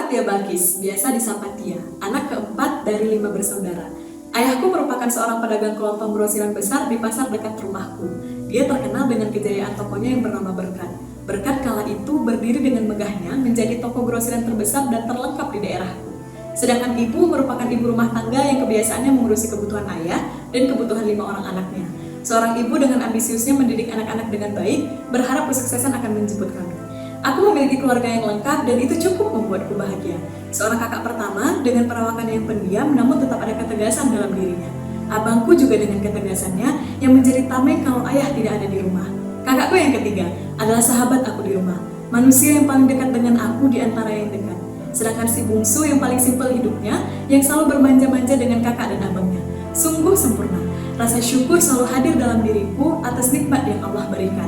Fatia Balkis, biasa disapa Tia, anak keempat dari 5 bersaudara. Ayahku merupakan seorang pedagang kelontong grosiran besar di pasar dekat rumahku. Dia terkenal dengan kejayaan tokonya yang bernama Berkat. Berkat kala itu berdiri dengan megahnya menjadi toko grosiran terbesar dan terlengkap di daerahku. Sedangkan ibu merupakan ibu rumah tangga yang kebiasaannya mengurusi kebutuhan ayah dan kebutuhan 5 orang anaknya. Seorang ibu dengan ambisiusnya mendidik anak-anak dengan baik, berharap kesuksesan akan menjemput kami. Aku memiliki keluarga yang lengkap dan itu cukup membuatku bahagia. Seorang kakak pertama dengan perawakan yang pendiam namun tetap ada ketegasan dalam dirinya. Abangku juga dengan ketegasannya yang menjadi tameng kalau ayah tidak ada di rumah. Kakakku yang ketiga adalah sahabat aku di rumah, manusia yang paling dekat dengan aku di antara yang dekat. Sedangkan si bungsu yang paling simpel hidupnya, yang selalu bermanja-manja dengan kakak dan abangnya. Sungguh sempurna, rasa syukur selalu hadir dalam diriku atas nikmat yang Allah berikan.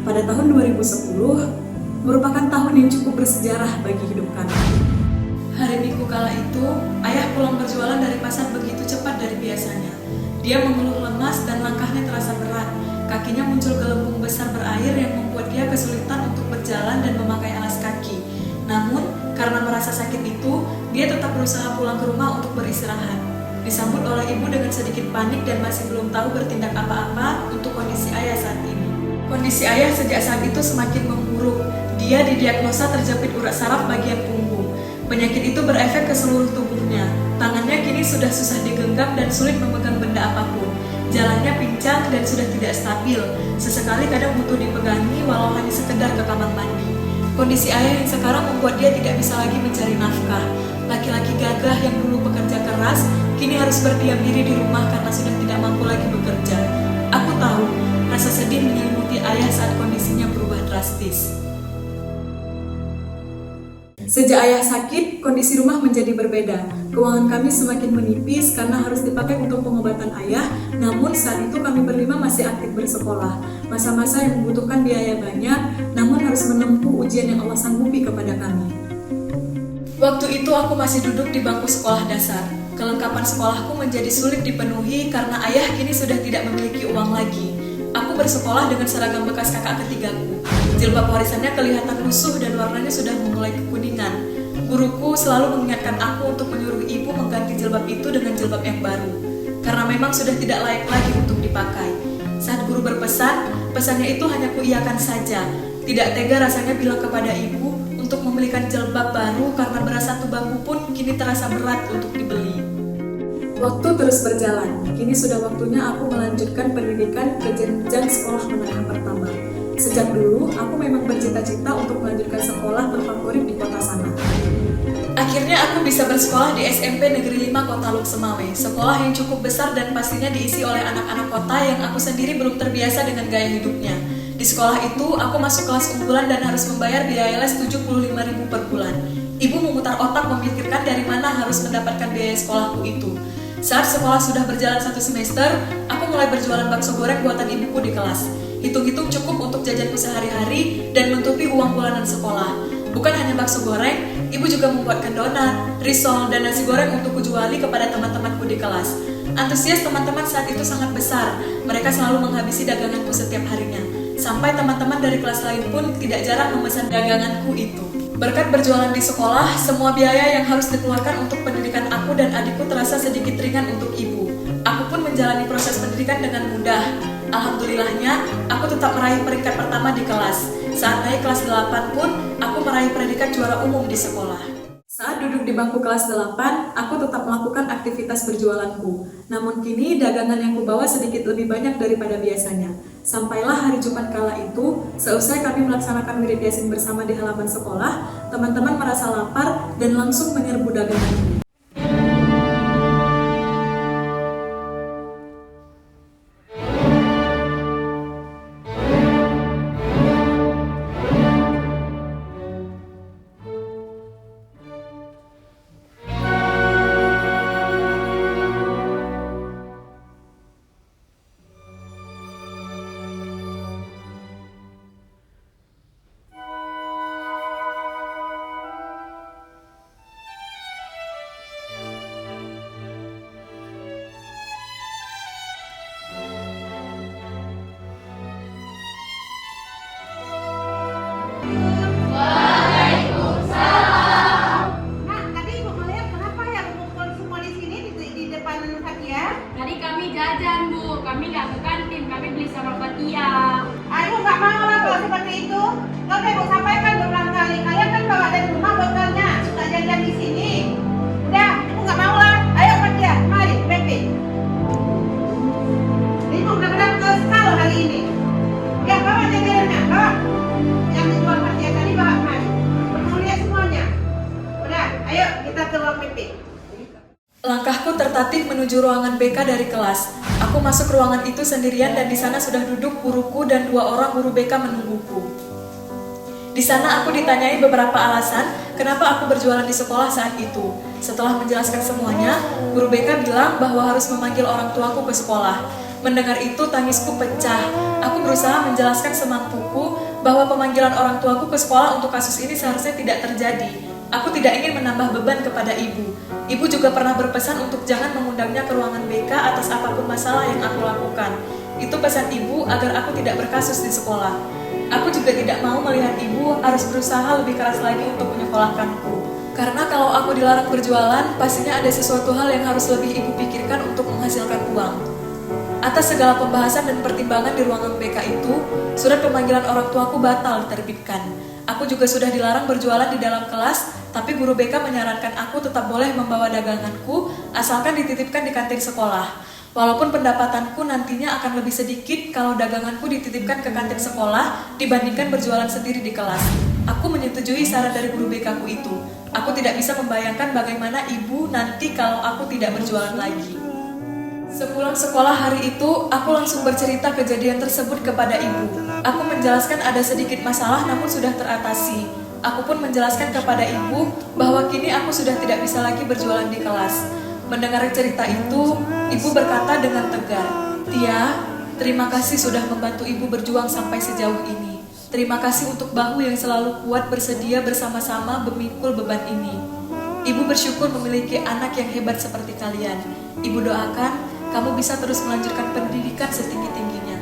Pada tahun 2010, merupakan tahun yang cukup bersejarah bagi hidup kami. Hari Minggu kala itu, ayah pulang berjualan dari pasar begitu cepat dari biasanya. Dia mengeluh lemas dan langkahnya terasa berat. Kakinya muncul gelembung besar berair yang membuat dia kesulitan untuk berjalan dan memakai alas kaki. Namun, karena merasa sakit itu, dia tetap berusaha pulang ke rumah untuk beristirahat. Disambut oleh ibu dengan sedikit panik dan masih belum tahu bertindak apa-apa untuk kondisi ayah saat ini. Kondisi ayah sejak saat itu semakin memburuk. Dia didiagnosa terjepit urat saraf bagian punggung. Penyakit itu berefek ke seluruh tubuhnya. Tangannya kini sudah susah digenggam dan sulit memegang benda apapun. Jalannya pincang dan sudah tidak stabil. Sesekali kadang butuh dipegangi walau hanya sekedar ke kamar mandi. Kondisi ayah yang sekarang membuat dia tidak bisa lagi mencari nafkah. Laki-laki gagah yang dulu bekerja keras, kini harus berdiam diri di rumah karena sudah tidak mampu lagi bekerja. Aku tahu, rasa sedih menyelimuti ayah saat kondisinya berubah drastis. Sejak ayah sakit, kondisi rumah menjadi berbeda. Keuangan kami semakin menipis karena harus dipakai untuk pengobatan ayah, namun saat itu kami berlima masih aktif bersekolah. Masa-masa yang membutuhkan biaya banyak, namun harus menempuh ujian yang Allah sanggupi kepada kami. Waktu itu aku masih duduk di bangku sekolah dasar. Kelengkapan sekolahku menjadi sulit dipenuhi karena ayah kini sudah tidak memiliki uang lagi. Aku bersekolah dengan seragam bekas kakak ketigaku. Jilbab warisannya kelihatan lusuh dan warnanya sudah memulai kekuningan. Guruku selalu mengingatkan aku untuk menyuruh ibu mengganti jilbab itu dengan jilbab yang baru, karena memang sudah tidak layak lagi untuk dipakai. Saat guru berpesan, pesannya itu hanya kuiyakan saja. Tidak tega rasanya bilang kepada ibu untuk membelikan jilbab baru karena beras satu bambu pun kini terasa berat untuk dibeli. Waktu terus berjalan, kini sudah waktunya aku melanjutkan pendidikan ke jenjang sekolah menengah pertama. Sejak dulu, aku memang bercita-cita untuk melanjutkan sekolah terfavorit di kota sana. Akhirnya aku bisa bersekolah di SMP Negeri 5 Kota Luk Semawe, sekolah yang cukup besar dan pastinya diisi oleh anak-anak kota yang aku sendiri belum terbiasa dengan gaya hidupnya. Di sekolah itu, aku masuk kelas unggulan dan harus membayar biaya les 75.000 per bulan. Ibu memutar otak memikirkan dari mana harus mendapatkan biaya sekolahku itu. Saat sekolah sudah berjalan 1 semester, aku mulai berjualan bakso goreng buatan ibuku di kelas. Hitung-hitung cukup untuk jajanku sehari-hari dan menutupi uang bulanan sekolah. Bukan hanya bakso goreng, ibu juga membuatkan donat, risol, dan nasi goreng untuk kujuali kepada teman-temanku di kelas. Antusias teman-teman saat itu sangat besar. Mereka selalu menghabisi daganganku setiap harinya. Sampai teman-teman dari kelas lain pun tidak jarang memesan daganganku itu. Berkat berjualan di sekolah, semua biaya yang harus dikeluarkan untuk pendidikan aku dan adikku terasa sedikit ringan untuk ibu. Aku pun menjalani proses pendidikan dengan mudah. Alhamdulillahnya, aku tetap meraih peringkat pertama di kelas. Saat naik kelas 8 pun, aku meraih predikat juara umum di sekolah. Saat duduk di bangku kelas 8, aku tetap melakukan aktivitas berjualanku. Namun kini, dagangan yang kubawa sedikit lebih banyak daripada biasanya. Sampailah hari Jumat kala itu, seusai kami melaksanakan wirid Yasin bersama di halaman sekolah, teman-teman merasa lapar dan langsung menyerbu daganganku. Aku tertatih menuju ruangan BK dari kelas. Aku masuk ruangan itu sendirian dan di sana sudah duduk guruku dan 2 orang guru BK menungguku. Di sana aku ditanyai beberapa alasan kenapa aku berjualan di sekolah saat itu. Setelah menjelaskan semuanya, guru BK bilang bahwa harus memanggil orang tuaku ke sekolah. Mendengar itu tangisku pecah. Aku berusaha menjelaskan semampuku bahwa pemanggilan orang tuaku ke sekolah untuk kasus ini seharusnya tidak terjadi. Aku tidak ingin menambah beban kepada ibu. Ibu juga pernah berpesan untuk jangan mengundangnya ke ruangan BK atas apapun masalah yang aku lakukan. Itu pesan ibu agar aku tidak berkasus di sekolah. Aku juga tidak mau melihat ibu harus berusaha lebih keras lagi untuk menyekolahkanku. Karena kalau aku dilarang berjualan, pastinya ada sesuatu hal yang harus lebih ibu pikirkan untuk menghasilkan uang. Atas segala pembahasan dan pertimbangan di ruangan BK itu, surat pemanggilan orang tuaku batal diterbitkan. Aku juga sudah dilarang berjualan di dalam kelas, tapi guru BK menyarankan aku tetap boleh membawa daganganku asalkan dititipkan di kantin sekolah. Walaupun pendapatanku nantinya akan lebih sedikit kalau daganganku dititipkan ke kantin sekolah dibandingkan berjualan sendiri di kelas. Aku menyetujui saran dari guru BK ku itu. Aku tidak bisa membayangkan bagaimana ibu nanti kalau aku tidak berjualan lagi. Sepulang sekolah hari itu, aku langsung bercerita kejadian tersebut kepada ibu. Aku menjelaskan ada sedikit masalah namun sudah teratasi. Aku pun menjelaskan kepada ibu bahwa kini aku sudah tidak bisa lagi berjualan di kelas. Mendengar cerita itu, ibu berkata dengan tegar, "Tia, terima kasih sudah membantu ibu berjuang sampai sejauh ini. Terima kasih untuk bahu yang selalu kuat bersedia bersama-sama memikul beban ini. Ibu bersyukur memiliki anak yang hebat seperti kalian. Ibu doakan kamu bisa terus melanjutkan pendidikan setinggi-tingginya."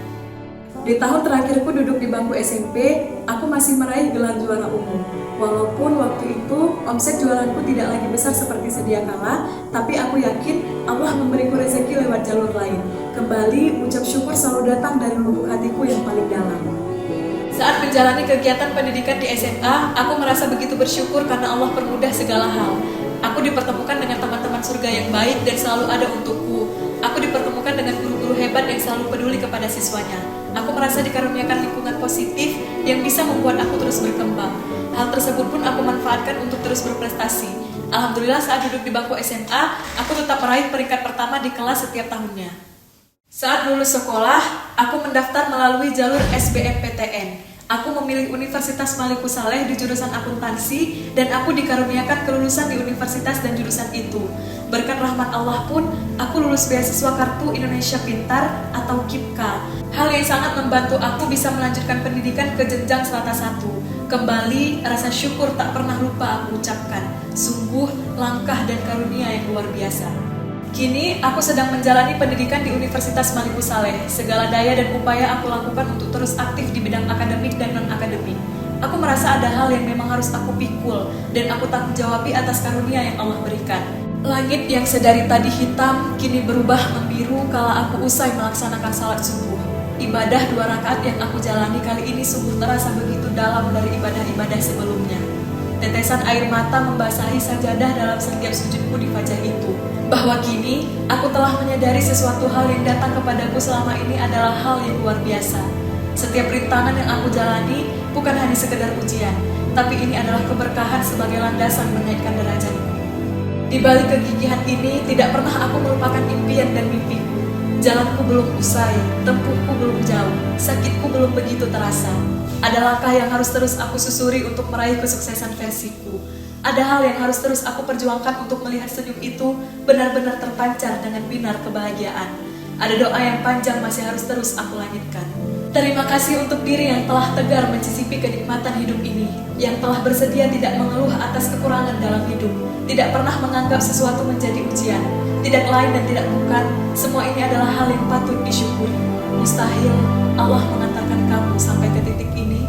Di tahun terakhirku duduk di bangku SMP, aku masih meraih gelar juara umum. Walaupun waktu itu omset jualanku tidak lagi besar seperti sedia kala, tapi aku yakin Allah memberiku rezeki lewat jalur lain. Kembali, ucap syukur selalu datang dari lubuk hatiku yang paling dalam. Saat menjalani kegiatan pendidikan di SMA, aku merasa begitu bersyukur karena Allah permudah segala hal. Aku dipertemukan dengan teman-teman surga yang baik dan selalu ada untukku. Aku dipertemukan dengan guru-guru hebat yang selalu peduli kepada siswanya. Aku merasa dikaruniakan lingkungan positif yang bisa membuat aku terus berkembang. Hal tersebut pun aku manfaatkan untuk terus berprestasi. Alhamdulillah saat duduk di bangku SMA, aku tetap meraih peringkat pertama di kelas setiap tahunnya. Saat lulus sekolah, aku mendaftar melalui jalur SBMPTN. Aku memilih Universitas Maliku Saleh di jurusan akuntansi dan aku dikaruniakan kelulusan di universitas dan jurusan itu. Berkat rahmat Allah pun, aku lulus beasiswa Kartu Indonesia Pintar atau KIPKA. Hal yang sangat membantu aku bisa melanjutkan pendidikan ke jenjang Selata 1. Kembali, rasa syukur tak pernah lupa aku ucapkan. Sungguh, langkah dan karunia yang luar biasa. Kini, aku sedang menjalani pendidikan di Universitas Maliku Saleh. Segala daya dan upaya aku lakukan untuk terus aktif di bidang akademik dan non-akademik. Aku merasa ada hal yang memang harus aku pikul, dan aku tanggung jawabi atas karunia yang Allah berikan. Langit yang sedari tadi hitam, kini berubah membiru kala aku usai melaksanakan salat subuh. Ibadah 2 rakaat yang aku jalani kali ini sungguh terasa begitu dalam dari ibadah-ibadah sebelumnya. Tetesan air mata membasahi sajadah dalam setiap sujudku di fajar itu. Bahwa kini, aku telah menyadari sesuatu hal yang datang kepadaku selama ini adalah hal yang luar biasa. Setiap rintangan yang aku jalani bukan hanya sekedar ujian, tapi ini adalah keberkahan sebagai landasan menaikkan derajatku. Di balik kegigihan ini, tidak pernah aku melupakan impian dan mimpiku. Jalanku belum usai, tempuhku belum jauh, sakitku belum begitu terasa. Ada langkah yang harus terus aku susuri untuk meraih kesuksesan versiku. Ada hal yang harus terus aku perjuangkan untuk melihat senyum itu benar-benar terpancar dengan binar kebahagiaan. Ada doa yang panjang masih harus terus aku lanjutkan. Terima kasih untuk diri yang telah tegar mencicipi kenikmatan hidup ini, yang telah bersedia tidak mengeluh atas kekurangan dalam hidup, tidak pernah menganggap sesuatu menjadi ujian, tidak lain dan tidak bukan, semua ini adalah hal yang patut disyukuri. Mustahil Allah mengantarkan kamu sampai ke titik ini